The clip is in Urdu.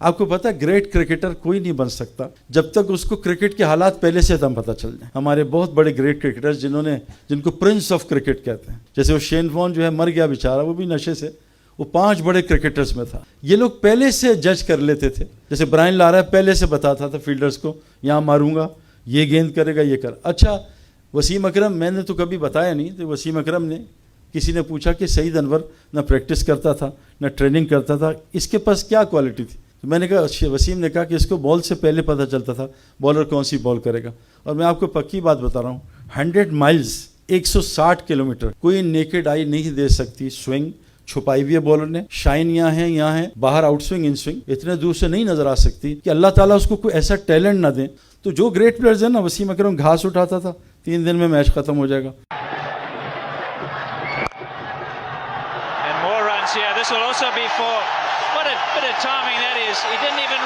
آپ کو پتا گریٹ کرکٹر کوئی نہیں بن سکتا جب تک اس کو کرکٹ کے حالات پہلے سے تم پتہ چل جائیں. ہمارے بہت بڑے گریٹ کرکٹرز جن کو پرنس آف کرکٹ کہتے ہیں, جیسے وہ شین وان جو ہے مر گیا بیچارہ, وہ بھی نشے سے, وہ 5 بڑے کرکٹرز میں تھا. یہ لوگ پہلے سے جج کر لیتے تھے. جیسے برائن لارا پہلے سے بتاتا تھا فیلڈرز کو یہاں ماروں گا, یہ گیند کرے گا, یہ کر. اچھا وسیم اکرم, میں نے تو کبھی بتایا نہیں, تو وسیم اکرم نے کسی نے پوچھا کہ سعید انور نہ پریکٹس کرتا تھا نہ ٹریننگ کرتا تھا, اس کے پاس کیا کوالٹی تھی؟ تو میں نے کہا, وسیم نے کہا کہ اس کو بال سے پہلے پتہ چلتا تھا بالر کون سی بال کرے گا. اور میں آپ کو پکی بات بتا رہا ہوں, 100 مائلز 160 کلومیٹر کوئی نیکڈ آئی نہیں دے سکتی. سوئنگ چھپائی ہوئی ہے بالر نے, شائن یہاں ہے, باہر آؤٹ سوئنگ ان سوئنگ اتنے دور سے نہیں نظر آ سکتی کہ اللہ تعالیٰ اس کو کوئی ایسا ٹیلنٹ نہ دیں. تو جو گریٹ پلیئرز ہیں نا, وسیم اکرم گھاس اٹھاتا تھا, 3 دن میں میچ ختم ہو جائے گا. Yeah, this will also be for what a bit of timing that is. He didn't even